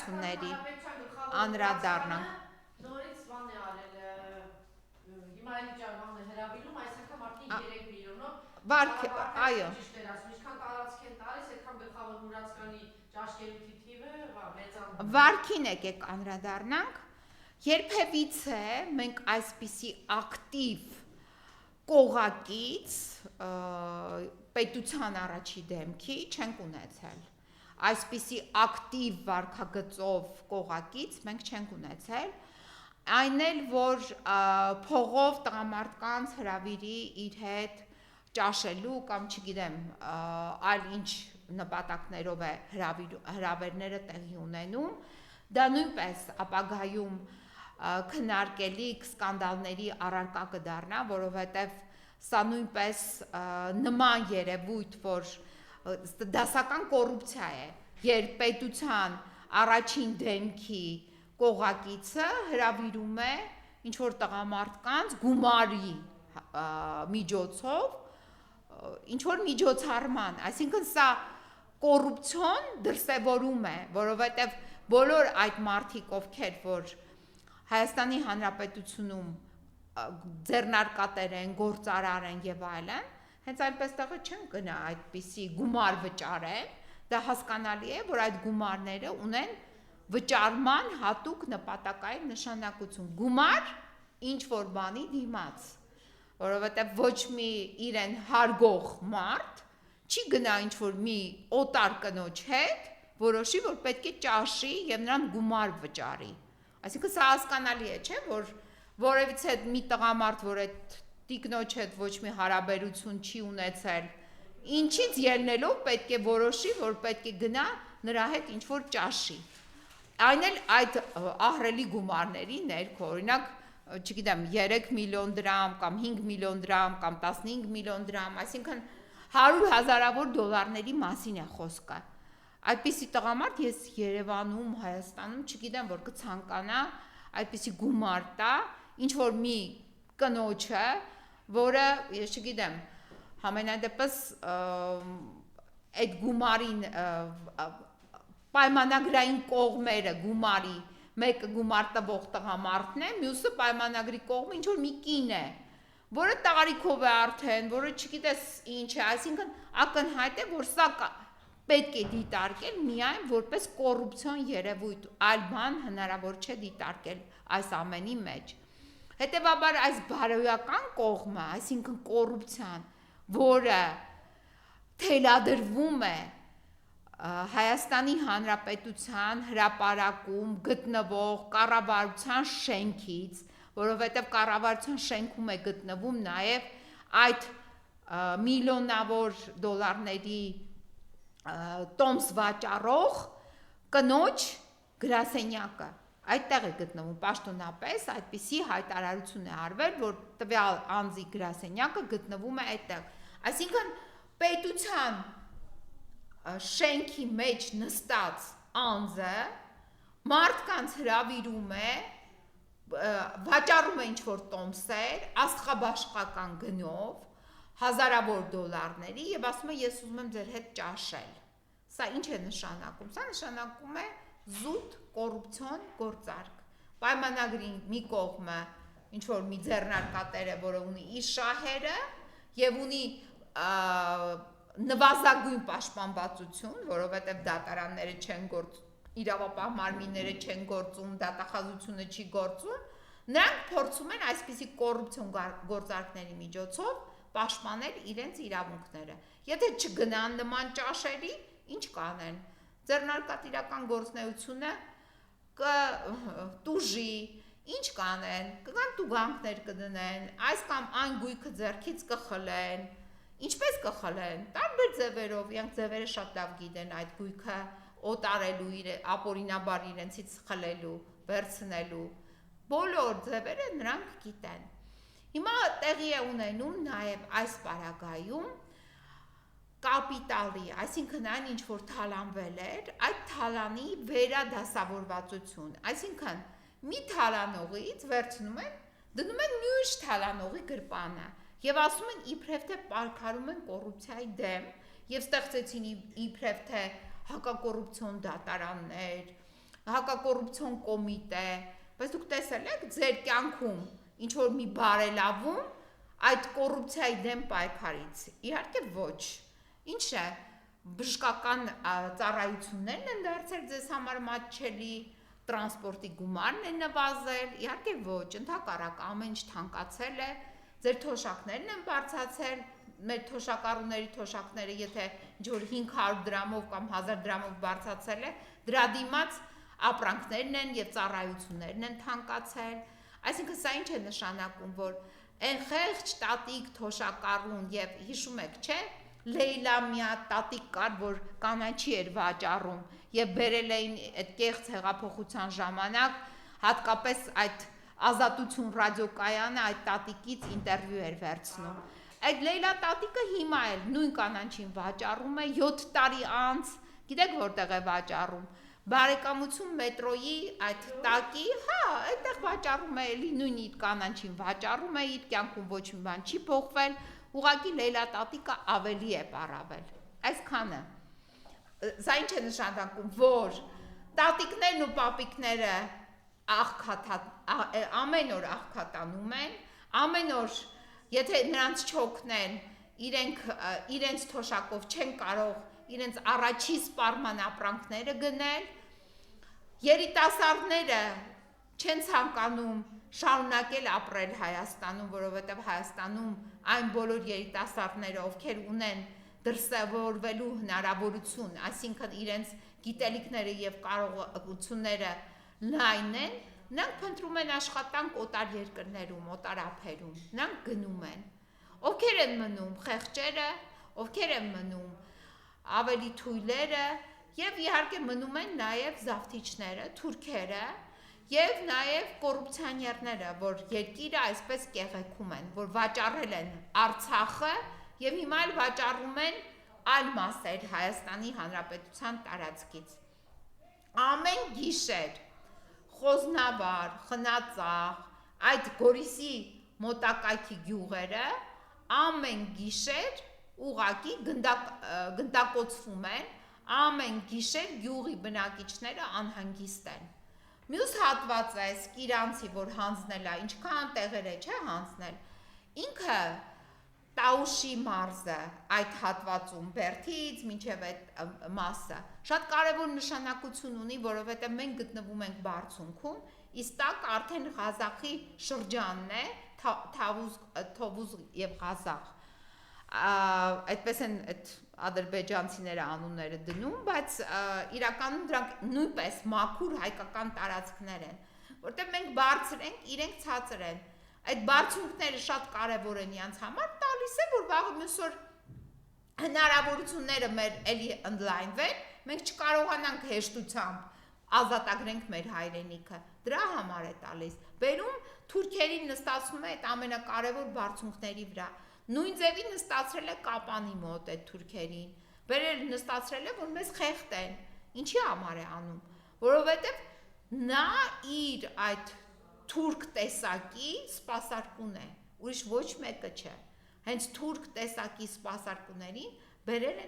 պայմանագրությունների անդրադառնանք։ Նորից բան է արել, հիմա էլի ճարվանը հրավիրում, այս անգամ արդեն 3 միլիոնով այո։ Ճիշտ էր ասում, ինչքան տարածք են տալիս, այդքան գլխավոր մուրացկանի ճաշկերուտի թիվը մեծանում։ Վարքին եկեք անդրադառնանք։ Երբևիցե մենք այսպիսի ակտիվ կողակից պետության առաջի դեմքի չենք ունեցել։ Այսպիսի ակտիվ վարքագծով կողակից մենք չենք ունեցել, այն էլ, որ փողով տղամարդկանց հրավիրի իր հետ ճաշելու կամ չգիտեմ, այլ ինչ նպատակներով է հրավերները տեղի ունենում, դա նույնպես ապագայում քննարկելիք սկանդալների առարկա կդառնա, որովհետև սա նույնպես նման երևույթ, որ դասական կոռուպցիա է, երբ պետության առաջին դեմքի կողակիցը հրավիրում է ինչ-որ տղամարդկանց գումարի միջոցով ինչ-որ միջոցառման, այսինքն սա կոռուպցիոն դրսևորում է, որովհետև բոլոր այդ մարդիկ, ովքեր որ Հայաստանի Հանրապետությունում ձեռնարկատեր են, գործարար են եւ այլն, հենց այնպես տեղը չեն գնա այդպիսի գումար վճարեն, դա հասկանալի է, որ այդ գումարները ունեն վճարման հատուկ նպատակային նշանակություն, գումար ինչ որ բանի դիմաց, որովհետև ոչ մի իրեն հարգող մարդ չի գնա ինչ որ մի օտար կնոջ հետ, որոշի, որ պետք է ճաշի եւ նրան գումար վճարի։ Այսինքն սա հասկանալի է, չէ՞, որ որևիցե մի տղամարդ, որ այդ տիկնոջ հետ ոչ մի հարաբերություն չի ունեցել, ինչից ելնելով պետք է որոշի, որ պետք է գնա նրա հետ ինչ որ ճաշի։ Այն էլ այդ ահռելի գումարների ներքո, օրինակ, չգիտեմ, 3 միլիոն դրամ կամ 5 միլիոն դրամ կամ 15 միլիոն դրամ, այսինքն 100 հազարավոր դոլարների մասին է խոսքը։ Այդպիսի տղամարդ ես Երևանում, Հայաստանում չգիտեմ, որ կցանկանա այդպիսի գումար տա, ինչ որ մի կնոջը, որը, ես չգիտեմ, համենայն դեպս այդ գումարին պայմանագրային կողմերը գումարի, մեկը գումար տվող տղամարդն է, մյուսը պայմանագրի կողմը ինչ որ մի կին է, որը տարիքով է արդեն, որը չգիտես ինչ է, այսինքն ակնհայտ է, որ սա պետք է դիտարկել միայն որպես կոռուպցիոն երևույթ, այլ բան հնարավոր չէ դիտարկել այս ամենի մեջ։ Հետևաբար այս բարոյական կողմը, այսինքն կոռուպցիան, որը թելադրվում է Հայաստանի Հանրապետության հրապարակում գտնվող կառավարության շենքից, որովհետև կառավարության շենքում է գտնվում նաև այդ միլիոնավոր դոլարների տոմս վաճառող կնոջ գրասենյակը, այդտեղ է գտնվում պաշտոնապես, այդպիսի հայտարարություն է արվել, որ տվյալ անձի գրասենյակը գտնվում է այդտեղ, այսինքն պետության շենքի մեջ նստած անձը մարդկանց հրավիրում է, վաճառում է ինչ-որ տոմսեր, աստղաբաշխական գնով, հազարավոր դոլարների եւ ասում է ես ուզում եմ ձեր հետ ճաշել։ Սա ինչ է նշանակում։ Սա նշանակում է զուտ կոռուպցիոն գործարք։ Պայմանագրի մի կողմը ինչ որ մի ձեռնարկատեր է, որը ունի իր շահերը եւ ունի նվազագույն պաշտպանվածություն, որովհետեւ դատարանները չեն գործում, իրավապահ մարմինները չեն գործում, դատախազությունը չի գործում, նրանք փորձում են այսպիսի կոռուպցիոն գործարքների միջոցով պաշտպանել իրենց իրավունքները։ Եթե չգնան նման ճաշերի, ինչ կանեն։ Ձեռնարկատիրական գործունեությունը կտուժի, ինչ կանեն, կգան տուգանքներ կդնեն, այս կամ այն գույքը ձեռքից կխլեն, ինչպես կխլեն, տարբեր ձևերով, իրենք ձևերը շատ լավ գիտեն այդ գույքը օտարելու, ապօրինաբար իրենցից խլելու, վերցնելու, բոլոր ձևերը նրանք գիտեն։ Հիմա տեղի է ունենում նաև այս պարագայում կապիտալի, այսինքն այն ինչ որ թալանվել էր, այդ թալանի վերադասավորվածություն, այսինքն մի թալանողից վերցնում են, դնում են մյուս թալանողի գրպանը եւ ասում են իբրև թե պայքարում են կոռուպցիայի դեմ եւ ստեղծեցին իբրև թե հակակոռուպցիոն դատարաններ, հակակոռուպցիոն կոմիտե, բայց դուք տեսել եք ձեր կյանքում ինչ որ մի բարելավում այդ կոռուպցիայի դեմ պայքարից։ Իհարկե ոչ։ Ինչ է, բժշկական ծառայություններն են դարձել ձեզ համար մատչելի, տրանսպորտի գումարն է նվազել, իհարկե ոչ, ընդհակառակ ամեն ինչ թանկացել է, ձեր թոշակներն են բարձրացել, մեր թոշակառուների թոշակները եթե ինչ-որ 500 դրամով կամ 1000 դրամով բարձրացել է, դրա դիմաց ապրանքներն են եւ ծառայություններն են թանկացել, այսինքն սա ինչ է նշանակում, որ այն խեղճ տատիկ թոշակառուն եւ հիշում եք, չէ՞, Լեյլա մի հատ տատիկ կար, որ կանաչի էր վաճառում եւ բերել էին այդ կեղծ հեղափոխության ժամանակ, հատկապես այդ Ազատություն ռադիոկայանը այդ տատիկից ինտերվյու էր վերցնում։ Այդ Լեյլա տատիկը հիմա էլ նույն կանաչին վաճառում է 7 տարի անց, գիտեք որտեղ է վաճառում։ Բարեկամություն մետրոյի այդ տակի, հա, այդտեղ վաճառում է էլի նույն իր կանաչին վաճառում է, իր կյանքում ոչ մի բան չի փոխվել, ուղղակի Լեյլա տատիկը ավելի է պարավել։ Այսքանը։ Սա ինչ է նշանակում, որ տատիկներն ու պապիկները ամեն օր աղքատանում են, ամեն օր, եթե նրանց չօգնեն, իրենց թոշակով չեն կարող իրենց առաջի սպառման ապրանքները գնել, երիտասարդները չեն ցանկանում շարունակել ապրել Հայաստանում, որովհետև Հայաստանում այն բոլոր երիտասարդները, ովքեր ունեն դրսևորվելու հնարավորություն, այսինքն իրենց գիտելիքները եւ կարողությունները լայն են, նրանք փնտրում են աշխատանք օտար երկրներում, օտար ափերում, նրանք գնում են։ Ովքեր են մնում խեղճերը, ովքեր են մնում ավելի թույլերը եւ իհարկե մնում են նաեւ զավթիչները, թուրքերը եւ նաեւ կոռուպցիոներները, որ երկիրը այսպես կեղեքում են, որ վաճառել են Արցախը եւ հիմա էլ վաճառում են այլ մասեր Հայաստանի Հանրապետության տարածքից։ Ամեն գիշեր Խոզնավար, Խնածախ, այդ Գորիսի մոտակայքի գյուղերը ամեն գիշեր ուղակի գնդակոծվում են, ամեն գիշեր գյուղի բնակիչները անհանգիստ են։ Մյուս հատվածը է Սկիրանցի, որ հանձնել է, ինչքան տեղեր է, չէ՞ հանձնել։ Ինքը Տաուշի մարզը այդ հատվածում Բերդից մինչև այդ մասը շատ կարևոր նշանակություն ունի, որովհետև մենք գտնվում ենք բարձունքում, իսկ տակ արդեն Ղազախի շրջանն է, Թովուզ եւ Ղազախ։ Այդպես են այդ ադրբեջանցիները անունները դնում, բայց իրականում դրանք նույնպես մաքուր հայկական տարածքներ են, որտեղ մենք բարձր ենք, իրենք ցածր են։ Այդ բարձունքները շատ կարևոր են իրանց համար, տալիս է, որ վաղը մյուս օր հնարավորությունները մեր էլի ընդլայնվեն, մենք չկարողանանք հեշտությամբ ազատագրենք մեր հայրենիքը, դրա համար է տալիս։ Բերում թուրքերին նստացնում է այդ ամենակարևոր բարձունքների վրա, նույն ձևի նստացրել է Կապանի մոտ այդ թուրքերին, բերել նստացրել է, որ մեզ խեղդեն, ինչի համար է անում, որովհետև նա իր այդ թուրք տեսակի սպասարկուն է, ուրիշ ոչ մեկը չէ, հենց թուրք տեսակի սպասարկուներին բերել են